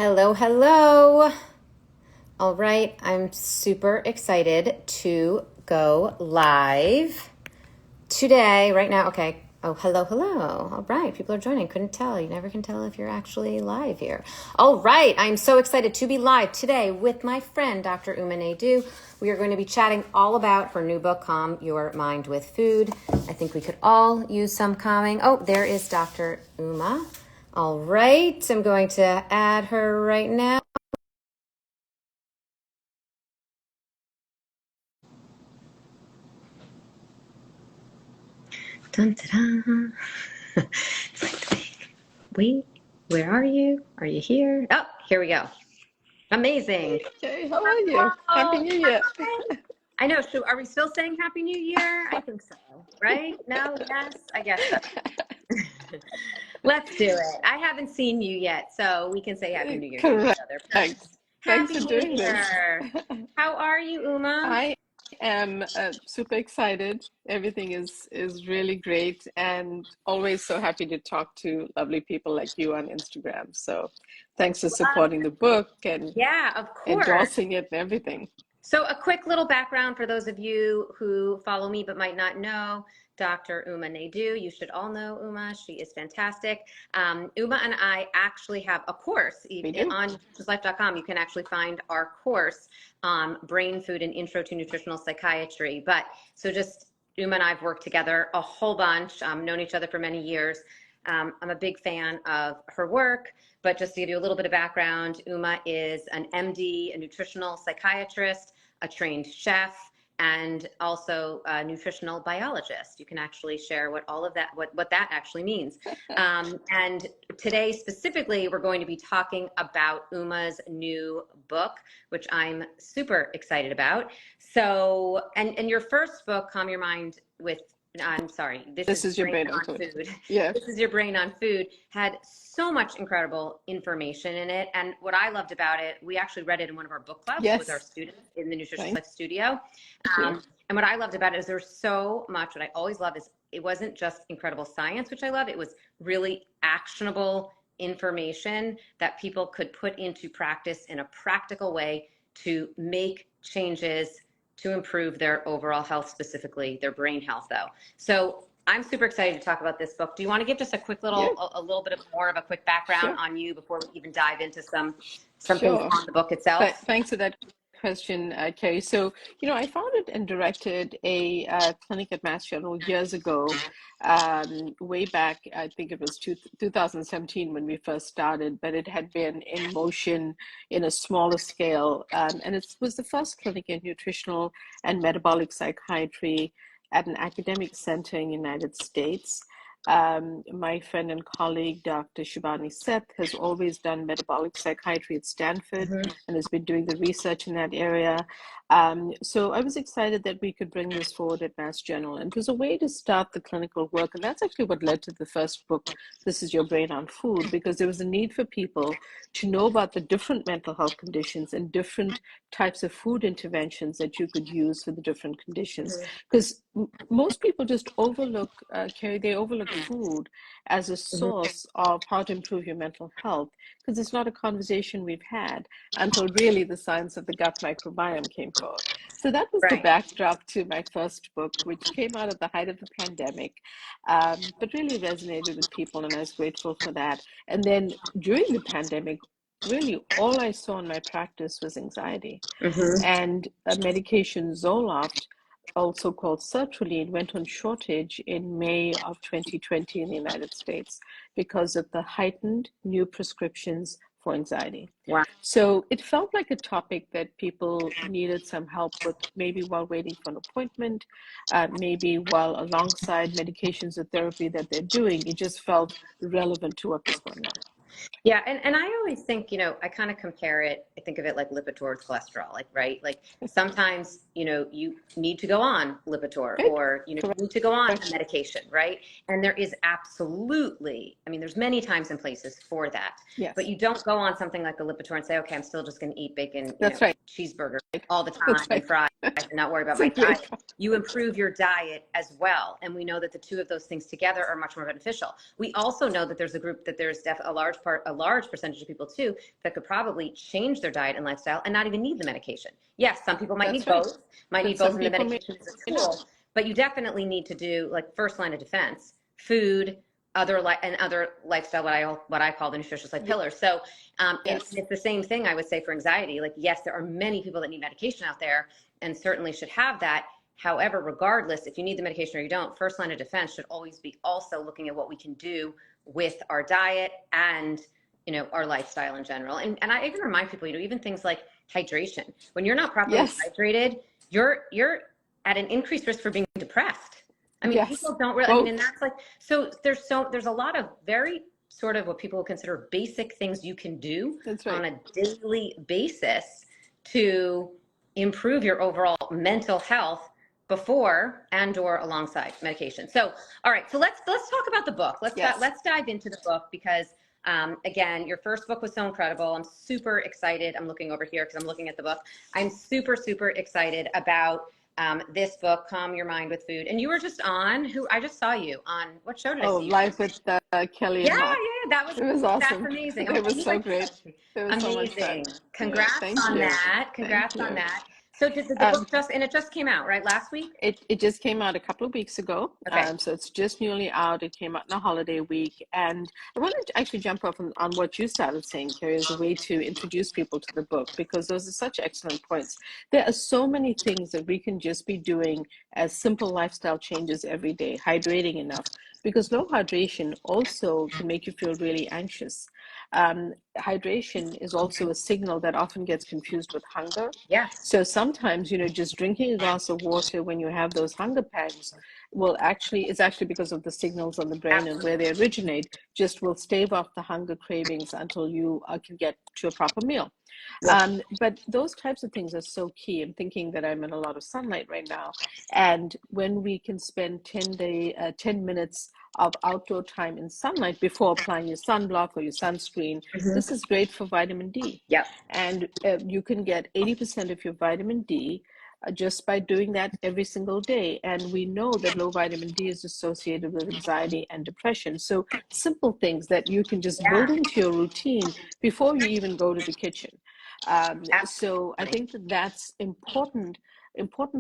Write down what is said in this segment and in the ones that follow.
Hello, hello. All right, I'm super excited to go live today, right now. Okay. Oh, hello, hello. All right, people are joining. Couldn't tell. You never can tell if you're actually live here. All right, I'm so excited to be live today with my friend, Dr. Uma Naidoo. We are going to be chatting all about her new book, Calm Your Mind with Food. I think we could all use some calming. Oh, there is Dr. Uma. All right, I'm going to add her right now. Dun, da, da. It's like, wait, where are you? Are you here? Oh, here we go. Amazing. Okay, how are you? Happy New Year. I know. So are we still saying Happy New Year? I think so, right? No, yes, I guess so. Let's do it. I haven't seen you yet, so we can say Happy New Year to each Correct. other. Thanks Happy for New doing this. Year. How are you, Uma? I am super excited. Everything is really great, and always so happy to talk to lovely people like you on Instagram. So thanks for supporting the book and Yeah, of course. endorsing it and everything. So a quick little background for those of you who follow me but might not know Dr. Uma Naidoo. You should all know Uma. She is fantastic. Uma and I actually have a course We do. on nutritious.life.com. You can actually find our course, Brain Food and Intro to Nutritional Psychiatry. But so just Uma and I have worked together a whole bunch, known each other for many years. I'm a big fan of her work, but just to give you a little bit of background, Uma is an MD, a nutritional psychiatrist, a trained chef, and also a nutritional biologist. You can actually share what all of that, what that actually means. And today specifically, we're going to be talking about Uma's new book, which I'm super excited about. So, and your first book, Calm Your Mind with I'm sorry, This is your Brain brain on on food. Food. Yeah. This is your brain on food, had so much incredible information in it. And what I loved about it, we actually read it in one of our book clubs with our Yes. students in the Nutritious Thank Life studio. you. And what I loved about it is there's so much, what I always love is it wasn't just incredible science, which I love, it was really actionable information that people could put into practice in a practical way to make changes to improve their overall health, specifically their brain health though. So I'm super excited to talk about this book. Do you want to give just a quick Yeah, little, a little bit of more of a quick background sure. on you before we even dive into some things Sure. on the book itself? Thanks for that question, Keri. So, I founded and directed a clinic at Mass General years ago, way back, I think it was 2017 when we first started, but it had been in motion in a smaller scale. And it was the first clinic in nutritional and metabolic psychiatry at an academic center in the United States. My friend and colleague, Dr. Shubhani Seth, has always done metabolic psychiatry at Stanford and has been doing the research in that area. So I was excited that we could bring this forward at Mass General. And it was a way to start the clinical work. And that's actually what led to the first book, This Is Your Brain on Food, because there was a need for people to know about the different mental health conditions and different types of food interventions that you could use for the different conditions. Because most people just overlook, Keri, they overlook food as a source of how to improve your mental health, because it's not a conversation we've had until really the science of the gut microbiome came forward. So that was the Right. backdrop to my first book, which came out at the height of the pandemic, but really resonated with people, and I was grateful for that. And then during the pandemic, really all I saw in my practice was anxiety. And a medication, Zoloft, also called sertraline, went on shortage in May of 2020 in the United States because of the heightened new prescriptions for anxiety. Wow. So it felt like a topic that people needed some help with, maybe while waiting for an appointment, maybe while alongside medications or therapy that they're doing. It just felt relevant to what was going on. Yeah, and I always think, I kind of compare it, I think of it like Lipitor with cholesterol, like, right? Like sometimes, you need to go on Lipitor Right? or, you Correct. need to go on a medication, right? And there is absolutely, there's many times and places for that. Yes. But you don't go on something like a Lipitor and say, okay, I'm still just going to eat bacon, That's right. cheeseburger all the time That's and right. fries and not worry about my Exactly. diet. You improve your diet as well. And we know that the two of those things together are much more beneficial. We also know that there's a group, that there's a large a large percentage of people too, that could probably change their diet and lifestyle and not even need the medication. Yes, some people might need That's right. both, might But need both, some and the people may medication is a tool, but you definitely need to do like first line of defense, food, other lifestyle, what I call the nutritious life pillars. So, and yes. it's the same thing I would say for anxiety. Like, yes, there are many people that need medication out there, and certainly should have that. However, regardless, if you need the medication or you don't, first line of defense should always be also looking at what we can do with our diet and, our lifestyle in general. And I even remind people, even things like hydration. When you're not properly Yes. hydrated, you're at an increased risk for being depressed. I mean, Yes. people don't really, and that's like, so there's a lot of very sort of what people would consider basic things you can do on a daily basis to improve your overall mental health before and or alongside medication. So, all right, so let's talk about the book. Let's dive into the book because again, your first book was so incredible. I'm super excited. I'm looking over here because I'm looking at the book. I'm super, super excited about this book, Calm Your Mind with Food. And you were just on, I just saw you on, what show did I see you Live with Kelly and Mark. it was awesome. That's amazing. It was so great. It was so much fun. Congrats on that. Congrats on that. So did the book it just came out, right, last week? It just came out a couple of weeks ago. Okay. So it's just newly out. It came out in a holiday week. And I wanted to actually jump off on what you started saying, Keri, as a way to introduce people to the book, because those are such excellent points. There are so many things that we can just be doing as simple lifestyle changes every day, hydrating enough, because low hydration also can make you feel really anxious. Hydration is also a signal that often gets confused with hunger. Yeah. So sometimes, just drinking a glass of water when you have those hunger pangs it's actually because of the signals on the brain and where they originate, just will stave off the hunger cravings until you can get to a proper meal. Yeah. But those types of things are so key. I'm thinking that I'm in a lot of sunlight right now. And when we can spend 10 minutes of outdoor time in sunlight before applying your sunblock or your sunscreen, this is great for vitamin D. Yeah. And you can get 80% of your vitamin D just by doing that every single day. And we know that low vitamin D is associated with anxiety and depression. So simple things that you can just build into your routine before you even go to the kitchen. So I think that's important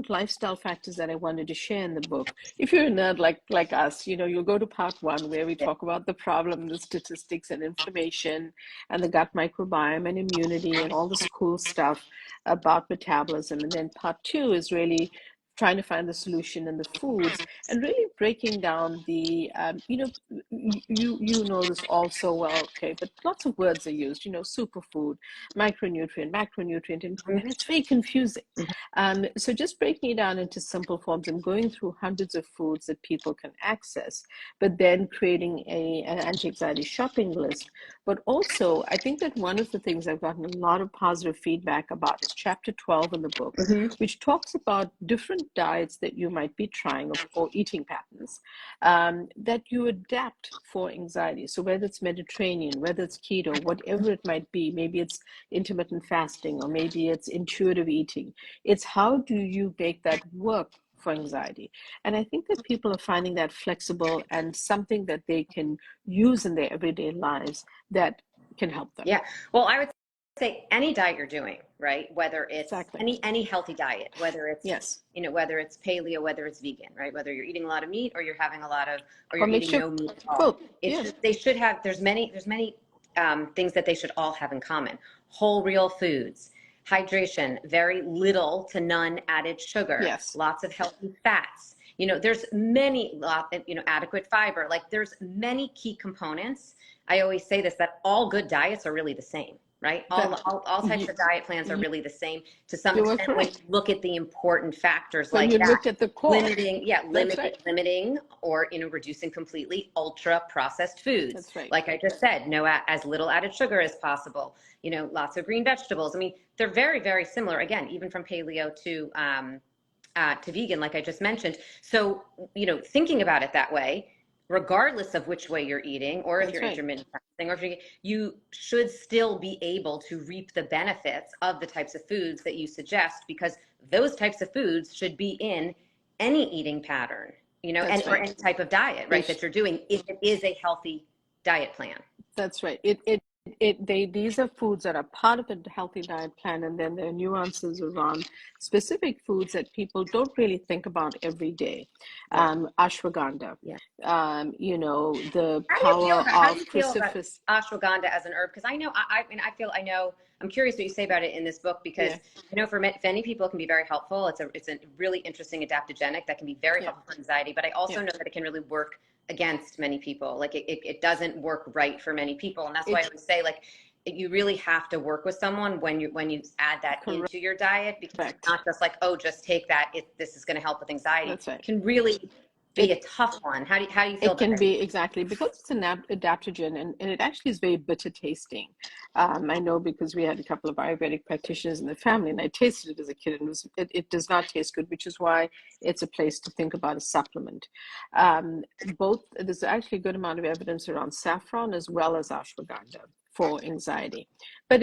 lifestyle factors that I wanted to share in the book. If you're a nerd like us, you'll go to part 1 where we talk about the problem, the statistics and inflammation and the gut microbiome and immunity and all this cool stuff about metabolism. And then part 2 is really trying to find the solution in the foods and really breaking down the, you know this all so well, okay, but lots of words are used, superfood, micronutrient, macronutrient, and it's very confusing. So just breaking it down into simple forms and going through hundreds of foods that people can access, but then creating an anti-anxiety shopping list. But also, I think that one of the things I've gotten a lot of positive feedback about is chapter 12 in the book, which talks about different diets that you might be trying or eating patterns that you adapt for anxiety. So whether it's Mediterranean, whether it's keto, whatever it might be, maybe it's intermittent fasting or maybe it's intuitive eating. It's how do you make that work for anxiety? And I think that people are finding that flexible and something that they can use in their everyday lives that can help them. Yeah. Well, I would say any diet you're doing, right? Whether it's any healthy diet, whether it's whether it's paleo, whether it's vegan, right? Whether you're eating a lot of meat or you're having a lot of or you're eating no meat at all. They should have. There's many things that they should all have in common. Whole real foods, hydration, very little to none added sugar, lots of healthy fats. There's adequate fiber. Like there's many key components. I always say this, that all good diets are really the same, right? All types of diet plans are really the same to some extent when you look at the important factors when like you that. Look at the core. Limiting or reducing completely ultra processed foods. That's right. Like I just said, as little added sugar as possible. Lots of green vegetables. I mean, they're very, very similar. Again, even from paleo to vegan, like I just mentioned. So, thinking about it that way, regardless of which way you're eating, or if you're intermittent fasting, or if you should still be able to reap the benefits of the types of foods that you suggest, because those types of foods should be in any eating pattern, or any type of diet, right, that you're doing, if it is a healthy diet plan. That's right. These are foods that are part of a healthy diet plan, and then there are nuances around specific foods that people don't really think about every day. Yeah. Ashwagandha, Yeah. The power How do of you feel about crucifix. ashwagandha as an herb? Because I know, I know, I'm curious what you say about it in this book, because Yeah, for many people it can be very helpful. It's a really interesting adaptogenic that can be very yeah, helpful for anxiety, but I also yeah. know that it can really work against many people. Like it doesn't work right for many people. And that's why I It would say, like, you really have to work with someone when you add that into your diet, because it's correct. not just like, oh, just take that. This is going to help with anxiety. That's right. It can really be It a tough one. How do you feel It about can it? be, exactly, because it's an adaptogen, and it actually is very bitter tasting. I know because we had a couple of Ayurvedic practitioners in the family, and I tasted it as a kid, and it does not taste good, which is why it's a place to think about a supplement. There's actually a good amount of evidence around saffron as well as ashwagandha for anxiety, but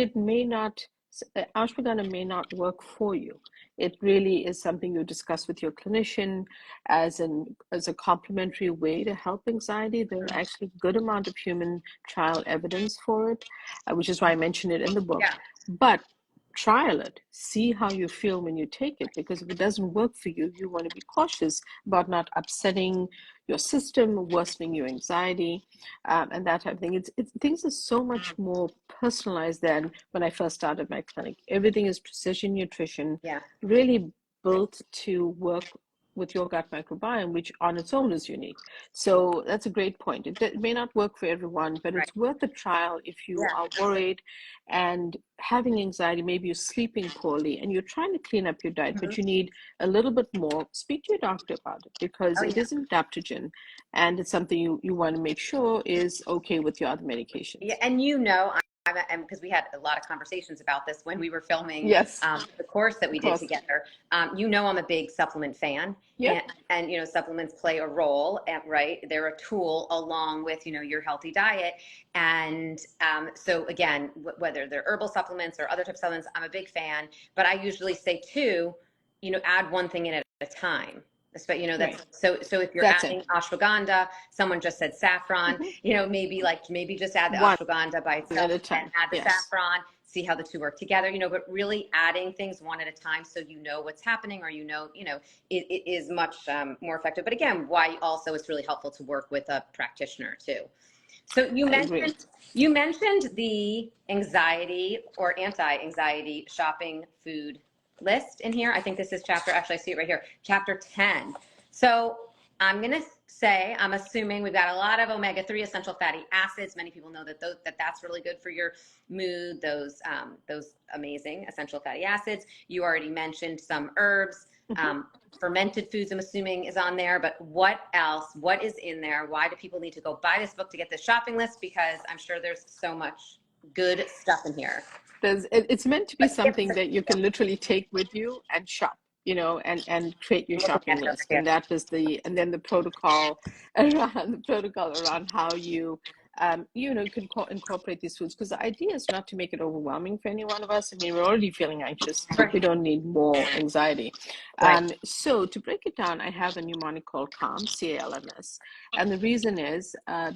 ashwagandha may not work for you. It really is something you discuss with your clinician as a complementary way to help anxiety. There are actually a good amount of human trial evidence for it, which is why I mentioned it in the book. Yeah. But trial it, see how you feel when you take it, because if it doesn't work for you, you want to be cautious about not upsetting your system, worsening your anxiety, and that type of thing. Things are so much more personalized than when I first started my clinic. Everything is precision nutrition, Yeah. really built to work with your gut microbiome, which on its own is unique. So that's a great point. It may not work for everyone, but Right. it's worth a trial if you Yeah. are worried and having anxiety. Maybe you're sleeping poorly and you're trying to clean up your diet, Mm-hmm. but you need a little bit more. Speak to your doctor about it, because Oh, it yeah. is an adaptogen, and it's something you want to make sure is okay with your other Yeah, medications. and and because we had a lot of conversations about this when we were filming Yes, the course that we of did course. together. I'm a big supplement fan, Yep. and supplements play a role, right? They're a tool along with your healthy diet, and so again, whether they're herbal supplements or other types of supplements, I'm a big fan. But I usually say too, add one thing in at a time. But Right. that's so if you're That's it. adding ashwagandha, someone just said saffron, Mhm. maybe just add the One ashwagandha by at itself a and time. add the Yes. saffron, see how the two work together, but really adding things one at a time, so what's happening, or it is much more effective. But again, why also it's really helpful to work with a practitioner too. So I agree. you mentioned the anxiety or anti-anxiety shopping food list in here. I think this is actually I see it right here, chapter 10. So I'm going to say, I'm assuming we've got a lot of omega-3 essential fatty acids. Many people know that's really good for your mood, those amazing essential fatty acids. You already mentioned some herbs. Mhm. Fermented foods, I'm assuming, is on there, but what else? What is in there? Why do people need to go buy this book to get the shopping list? Because I'm sure there's so much good stuff in here. It's meant to be But something that you can literally take with you and shop, and create your I'm looking shopping at it over list. here. And then the protocol around how you can incorporate these foods, because the idea is not to make it overwhelming for any one of us. I mean, we're already feeling anxious. We don't need more anxiety. Right. So to break it down, I have a mnemonic called CALM, CALMS. And the reason is I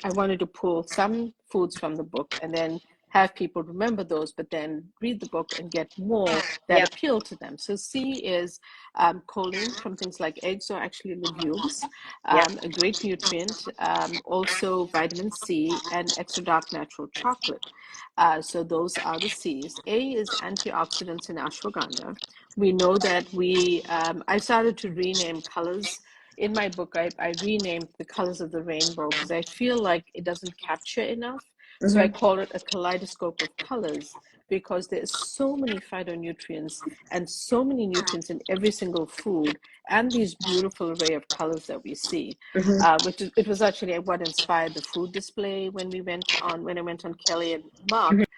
wanted to pull some foods from the book and then have people remember those, but then read the book and get more that Yep. appeal to them. So C is choline from things like eggs, or actually legumes, Yep. a great nutrient. Also vitamin C and extra dark natural chocolate. So those are the C's. A is antioxidants in ashwagandha. We know that I started to rename colors. In my book, I renamed the colors of the rainbow because I feel like it doesn't capture enough. So I Mm-hmm. call it a kaleidoscope of colors, because there's so many phytonutrients and so many nutrients in every single food, and these beautiful array of colors that we see, Mm-hmm. it was actually what inspired the food display when I went on Kelly and Mark,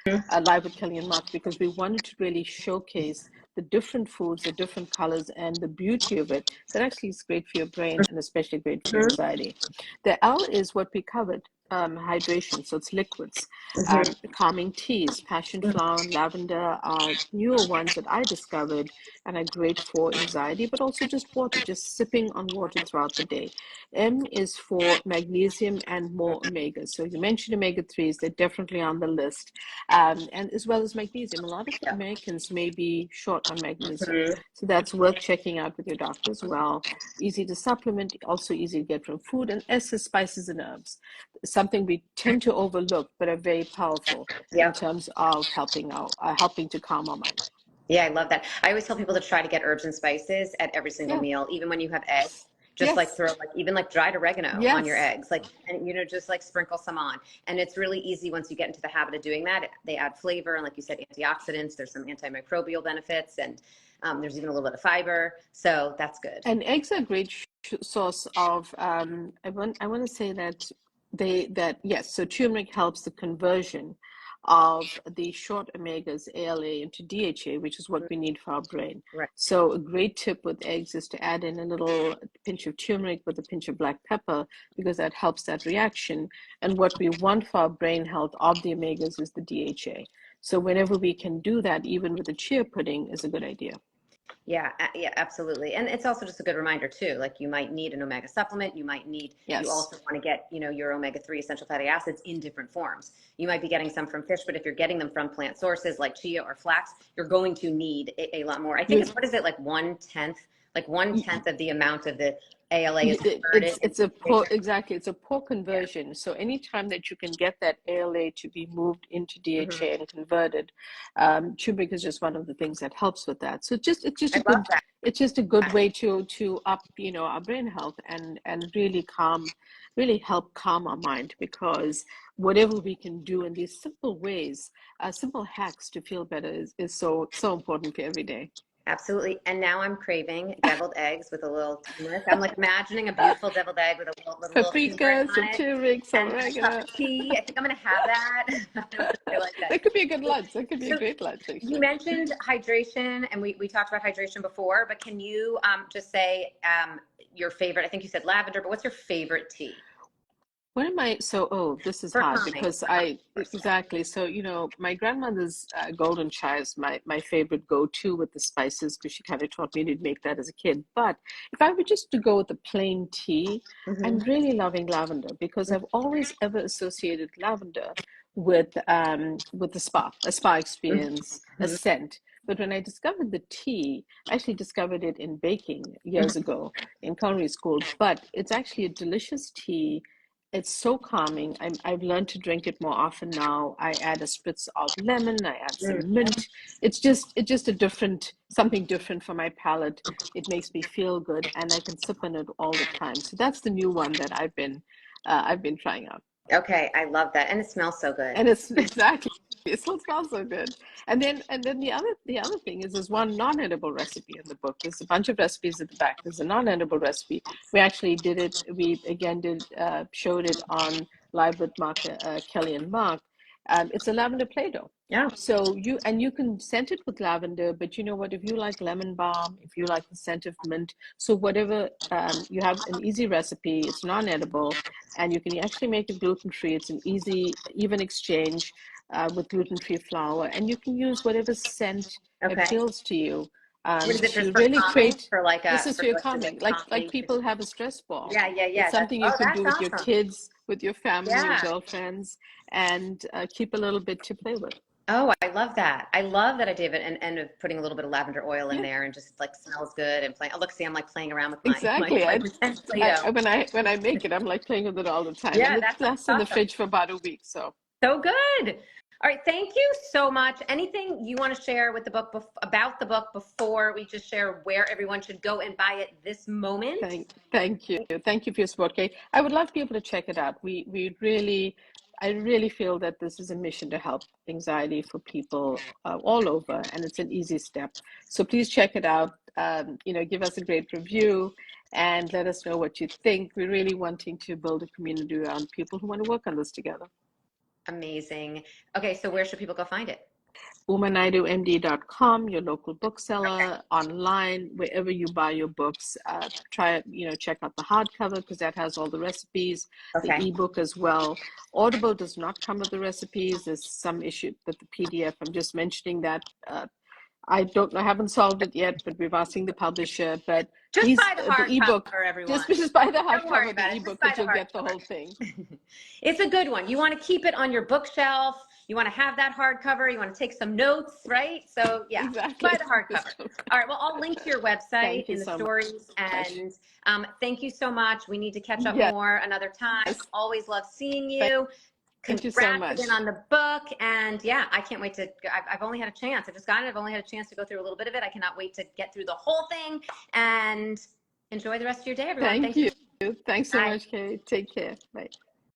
live with Kelly and Mark, because we wanted to really showcase the different foods, the different colors, and the beauty of it, that actually is great for your brain and especially great for your Mm-hmm. anxiety. The L is what we covered, hydration, so it's liquids. Mhm. Calming teas, passion flower and lavender are newer ones that I discovered and are great for anxiety, but also just water, just sipping on water throughout the day. M is for magnesium and more omegas. So you mentioned omega 3s, they're definitely on the list. And as well as magnesium. A lot of Yeah. Americans may be short on magnesium. Mhm. So that's worth checking out with your doctor as well. Easy to supplement, also easy to get from food. And S is spices and herbs, something we tend to overlook, but are very powerful in Yep. terms of helping to calm our mind. Yeah, I love that. I always tell people to try to get herbs and spices at every single Yeah. meal, even when you have eggs. Just like Yes. throw like even like dried oregano on your Yes. eggs, like, and just like sprinkle some on. And it's really easy once you get into the habit of doing that. They add flavor and, like you said, antioxidants. There's some antimicrobial benefits, and there's even a little bit of fiber. So that's good. And eggs are a great source of, I want to say that yes, so turmeric helps the conversion of the short omegas, ALA, into DHA, which is what we need for our brain. Right. So a great tip with eggs is to add in a little pinch of turmeric with a pinch of black pepper, because that helps that reaction. And what we want for our brain health of the omegas is the DHA. So whenever we can do that, even with a chia pudding, is a good idea. Yeah, yeah, absolutely. And it's also just a good reminder too, like you might need an omega supplement, you Yes. also want to get, your omega-3 essential fatty acids in different forms. You might be getting some from fish, but if you're getting them from plant sources like chia or flax, you're going to need a lot more. I think You, it's, what is it, like one tenth of the amount of the ALA is converted it's into a poor, DHA. exactly, it's a poor Yeah. conversion. So anytime that you can get that ALA to be moved into Hmm. DHA and converted, turmeric is just one of the things that helps with that. So I love that. it's just a good way to up, our brain health, and really help calm our mind, because whatever we can do in these simple ways, simple hacks to feel better is so important for every day. Absolutely. And now I'm craving deviled eggs with a little turmeric. I'm like imagining a beautiful deviled egg with a little turmeric Paprika, on some it, turmeric, some and a cup oregano. of tea. I think I'm going to have that. I really like that. That could be a good lunch. That could be a So great lunch, you actually. mentioned hydration, and we talked about hydration before, but can you just say your favorite? I think you said lavender, but what's your favorite tea What am I? So, oh, this is for hard calming? because For calming, of course. Yeah. exactly. So, my grandmother's golden chai is my favorite go-to with the spices, because she kind of taught me to make that as a kid. But if I were just to go with the plain tea, I'm Hmm. really loving lavender, because I've always ever associated lavender with the a spa experience, a Hmm. scent. But when I discovered the tea, I actually discovered it in baking years ago in culinary school. But it's actually a delicious tea. It's so calming. I've learned to drink it more often now. I add a spritz of lemon. I add some mint. It's just something different for my palate. It makes me feel good, and I can sip on it all the time. So that's the new one that I've been trying out. Okay, I love that, and it smells so good. And it's exactly, it still smells so good. And then the other thing is there's one non-edible recipe in the book. There's a bunch of recipes at the back. There's a non-edible recipe. We actually did it. We again did showed it on live with Mark, Kelly and Mark. It's a lavender Play-Doh. Yeah. So you can scent it with lavender, but you know what? If you like lemon balm, if you like the scent of mint, so whatever, you have an easy recipe. It's non-edible, and you can actually make it gluten-free. It's an easy, even exchange with gluten-free flour, and you can use whatever scent Okay. appeals to you What is it, just to for really calming? create. For like This is for your is it calming, like calming? people have a stress ball. Yeah, yeah, It's yeah. something you can That's do with your awesome. kids, with your family, your Yeah. girlfriends, and keep a little bit to play with. Oh, I love that. I love that idea of it, and of putting a little bit of lavender oil in Yeah, there, and just like smells good and playing. Oh, look, see, I'm like playing around with my exactly. my pretend Play-Doh. When I make it, I'm like playing with it all the time, and Yeah, it that sounds lasts in the awesome. fridge for about a week. So So good. All right, thank you so much. Anything you want to share with the book about the book before we just share where everyone should go and buy it this moment? thank you for your support, Kate. I would love to be able to check it out. I really feel that this is a mission to help anxiety for people all over, and it's an easy step. So please check it out. Give us a great review and let us know what you think. We're really wanting to build a community around people who want to work on this together. Amazing. Okay, so where should people go find it? umanaidoomd.com, your local bookseller, online, wherever you buy your books. Try, check out the hardcover because that has all the recipes, the Okay. ebook as well. Audible does not come with the recipes. There's some issue with the PDF. I'm just mentioning that. I don't know, I haven't solved it yet, but we're asking the publisher. But Just buy the the ebook, hardcover, everyone. just buy the Don't worry hardcover of about the it. Just ebook, buy but the you'll get the hardcover. whole thing. It's a good one. You want to keep it on your bookshelf. You want to have that hardcover. You want to take some notes, right? So yeah, Exactly. buy the hardcover. All right. Well, I'll link to your website Thank you in the so stories. much. And thank you so much. We need to catch up Yes, more another time. Always love seeing you. thank you so Congrats much. again on the book. And yeah, I can't wait to, I've only had a chance. I just got it. I've only had a chance to go through a little bit of it. I cannot wait to get through the whole thing, and enjoy the rest of your day, everyone. Thank Thank you. you. Thanks so Bye. much, Keri. Take care. Bye.